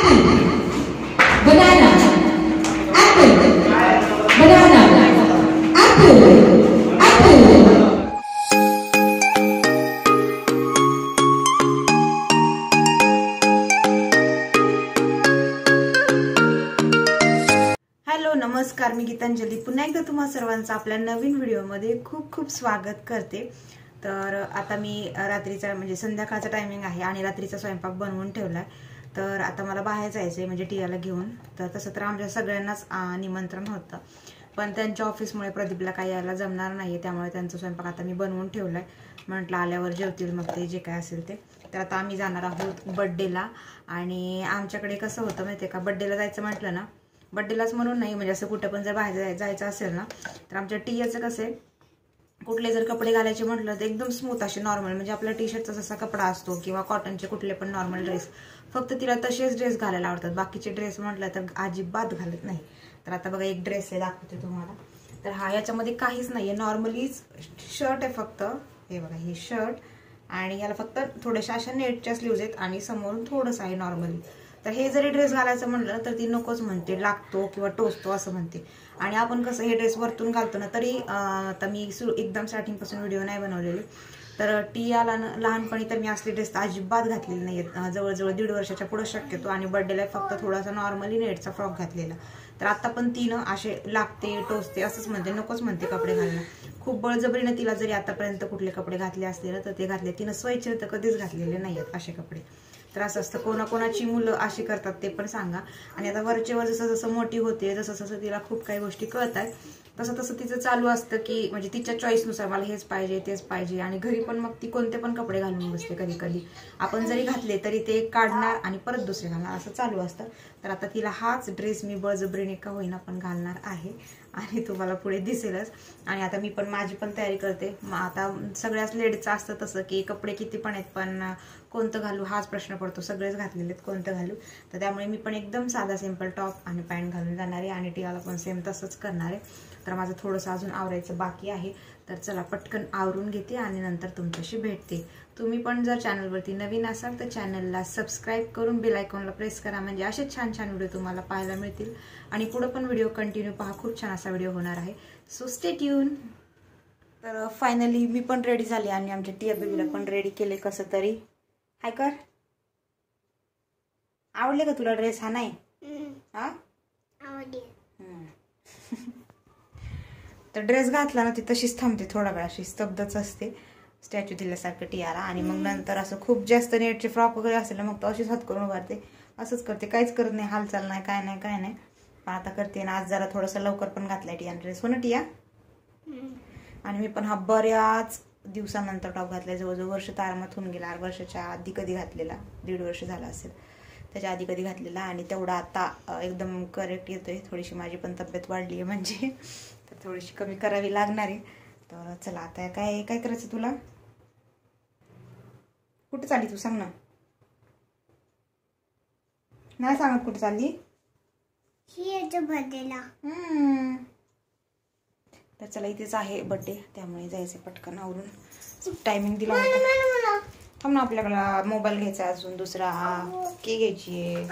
banana, apple, banana, apple, apple. Hello नमस्कार, मी गीतांजली पुन्हा एकदा तुम्हा सर्वांचं आपल्या नवीन व्हिडिओमध्ये खूप खूप स्वागत करते। तर आता मी रात्रीचा म्हणजे संध्याकाळचा टायमिंग आहे आणि रात्रीचा स्वयंपाक बनवून ठेवलाय। तर आता मला बाहेर जायचंय म्हणजे टियाला घेऊन। तर तसं तर आमच्या सगळ्यांनाच निमंत्रण होतं, पण त्यांच्या ऑफिसमुळे प्रदीपला काही यायला जमणार नाहीये, त्यामुळे त्यांचा स्वयंपाक आता मी बनवून ठेवलाय। म्हटलं आल्यावर जेवतील मग ते जे काय असेल ते। तर आता आम्ही जाणार आहोत बर्थडेला आणि आमच्याकडे कसं होतं माहितीये का, बर्थडेला जायचं म्हटलं ना, बर्थडेलाच म्हणून नाही म्हणजे असं कुठं पण जर बाहेर जायचं असेल ना, तर आमच्या टियाचं कसं आहे, कुठले जर कपडे घालायचे म्हटलं तर एकदम स्मूथ असे नॉर्मल, म्हणजे आपला टी शर्टचा जसा कपडा असतो किंवा कॉटनचे कुठले पण नॉर्मल ड्रेस, फक्त तिला तसेच ड्रेस घालायला आवडतात। बाकीचे ड्रेस म्हटलं तर अजिबात घालत नाही। तर आता बघा एक ड्रेस आहे, दाखवते तुम्हाला। तर हा याच्यामध्ये काहीच नाहीये, नॉर्मली शर्ट आहे फक्त। हे बघा हे शर्ट आणि याला फक्त थोड्याशा अशा नेटच्या स्लीव्ज आहेत आणि समोरून थोडंसं आहे नॉर्मली। तर हे जरी ड्रेस घालायचं म्हटलं तर ती नकोच म्हणते, लागतो किंवा टोचतो असं म्हणते। आणि आपण कसं हे ड्रेस वरतून घालतो ना, तरी आता मी एकदम स्टार्टिंग पासून व्हिडिओ नाही बनवलेली, तर टियाला लहानपणी तर मी असले ड्रेस अजिबात घातलेले नाहीत, जवळजवळ 1.5 वर्षाच्या पुढे शक्यतो, आणि बर्थडेला फक्त थोडासा नॉर्मली नेटचा फ्रॉक घातलेला। तर आता पण तिनं असे लागते टोचते असंच म्हणते, नकोच म्हणते कपडे घालणं। खूप बळजबरीने तिला जरी आतापर्यंत कुठले कपडे घातले असले ना तर ते घातले, तिनं स्वइच्छेने तर कधीच घातलेले नाहीयेत असे कपडे। तर असं असतं, कोणाकोणाची मुलं अशी करतात ते पण सांगा। आणि आता वरचेवर जसं जसं मोठी होते जसं जसं तिला खूप काही गोष्टी कळतात, तसं तसं तिचं चालू असतं की म्हणजे तिच्या चॉईसनुसार मला हेच पाहिजे तेच पाहिजे। आणि घरी पण मग ती कोणते पण कपडे घालून बसते, कधी कधी आपण जरी घातले तरी ते काढणार आणि परत दुसरे घालणार, असं चालू असतं। तर आता तिला हाच ड्रेस मी बळजबरीने का होईना पण घालणार आहे आणि तुम्हाला पुढे दिसेलच। आणि आता मी पण माझी पण तयारी करते। आता सगळ्याच लेडीजचं असतं तसं की कपडे किती पण आहेत पण कोणतं घालू हाच प्रश्न पडतो, सगळेच घातलेले आहेत कोणतं घालू। तर त्यामुळे मी पण एकदम साधा सिंपल टॉप आणि पॅन्ट घालून जाणार आहे आणि टियाला पण सेम तसंच करणार आहे। तर माझं थोडंसं अजून आवरायचं बाकी आहे, तर चला पटकन आवरून घेते आणि नंतर तुमच्याशी भेटते। तुम्ही पण जर चॅनलवरती नवीन असाल तर चॅनलला सबस्क्राईब करून बेल आयकॉनला प्रेस करा, म्हणजे असे छान छान व्हिडिओ तुम्हाला पाहायला मिळतील। आणि पुढे पण व्हिडिओ कंटिन्यू पहा, खूप छान असा व्हिडिओ होणार आहे, सो स्टे ट्यून। तर फायनली मी पण रेडी झाले आणि आमच्या टिया बेबीला पण रेडी केले कसं तरी। हाय कर, आवडले का तुला ड्रेस हा? नाही हा आवडले। तर ड्रेस घातला ना ती तशीच थांबते, थोडा वेळ अशी स्तब्धच असते, स्टॅच्यू दिल्यासारखं टियाला। आणि मग नंतर असं खूप जास्त नेटचे फ्रॉक वगैरे असेल ना, मग तो अशीच हात करून उभारते, असंच करते, काहीच करत नाही, हालचाल नाही, काय नाही काय नाही। पण आता करते ना, आज जरा थोडंसं लवकर पण घातलाय टियाने ड्रेस, हो ना टिया? आणि मी पण हा बऱ्याच दिवसानंतर टॉप घातलाय, जवळजवळ वर्ष तारमत होऊन गेला। 8 वर्षाच्या आधी कधी घातलेला, 1.5 वर्ष झाला असेल त्याच्या आधी कधी घातलेला, आणि तेवढा आता एकदम करेक्ट येतोय। थोडीशी माझी पण तब्येत वाढली आहे म्हणजे, तर थोडीशी कमी करावी लागणार आहे। तर चला आता काय काय करायचं तुला? कुठे चालली तू सांग ना? नाही सांगत कुठे चालली? बर्थडेला। तर चला इथेच आहे बर्थडे, त्यामुळे जायचं पटकन आवरून। टायमिंग दिला होता, थांब ना, आपल्याकडे मोबाईल घ्यायचा अजून दुसरा, केक घ्यायची आहे।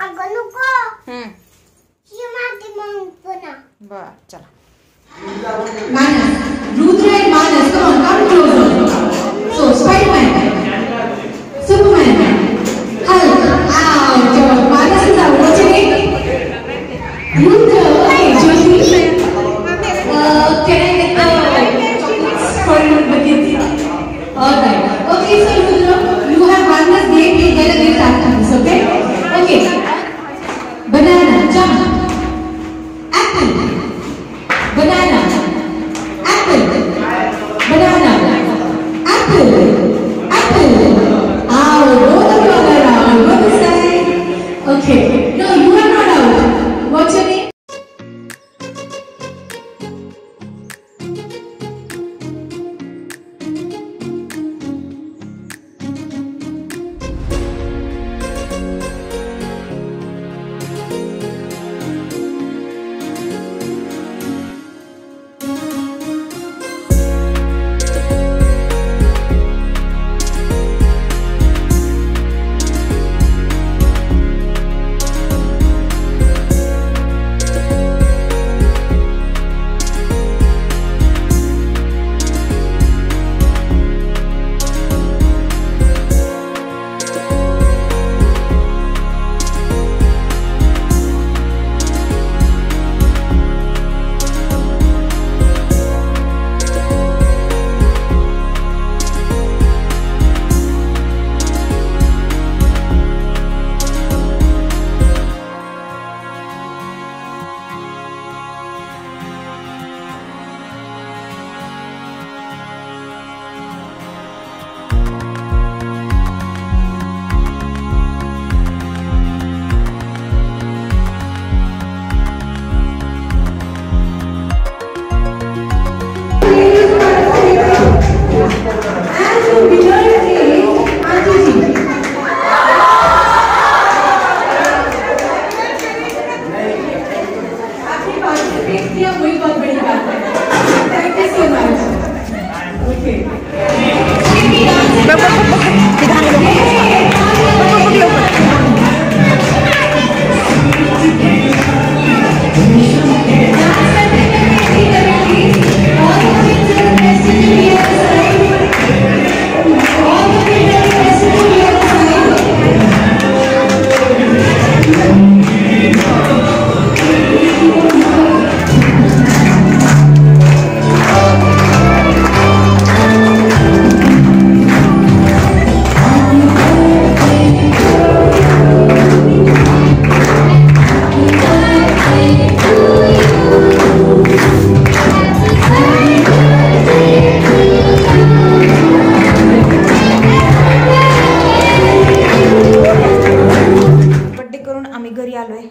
बर चला। Rudra and Manas, come closer. So Spider-Man, Superman, Hulk. Ouch! Manas is out. What's your name? Rudra. Okay, Josie. Can I get the chocolates for the kids? All right. Okay, so Rudra, you have won this game. You get a gift after this. Okay? Okay. Banana, jump. Apple. Banana. Apple.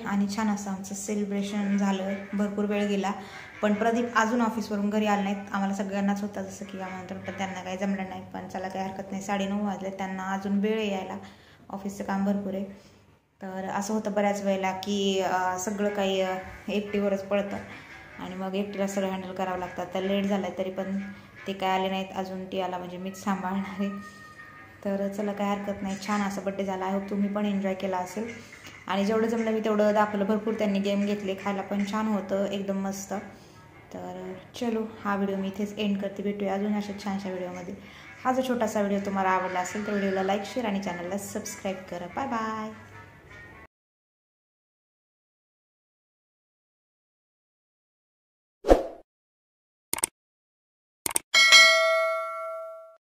आणि छान असं आमचं celebration झालं. भरपूर वेळ गेला, पण प्रदीप अजून ऑफिसवरून घरी आले नाहीत. आम्हाला सगळ्यांनाच होता जसं की आमंत्रण, पण त्यांना काही जमलं नाही. पण चला काही हरकत नाही, 9:30 वाजले, त्यांना अजून वेळ यायला, ऑफिसचं काम भरपूर आहे. तर असं होतं बऱ्याच वेळेला की सगळं काही एकटीवरच पडतं आणि मग एकटीला सगळं हँडल करावं लागतं. तर लेट झालं तरी पण ते काय आले नाहीत अजून. ती आला म्हणजे मीच सांभाळणार आहे. तर चला काय हरकत नाही, छान असं बड्डे झाला. आय होप तुम्ही पण एन्जॉय केला असेल आणि जेवढं जमलं मी तेवढं दाखवलं. भरपूर त्यांनी गेम घेतले, खायला पण छान होतं, एकदम मस्त. तर चलो हा व्हिडिओ मी इथेच एंड करते. भेटूया अजून अशा छानशा व्हिडिओमध्ये. हा जो छोटासा व्हिडिओ तुम्हाला आवडला असेल तर व्हिडिओला लाईक, शेअर आणि चॅनलला सबस्क्राईब करा. Bye bye.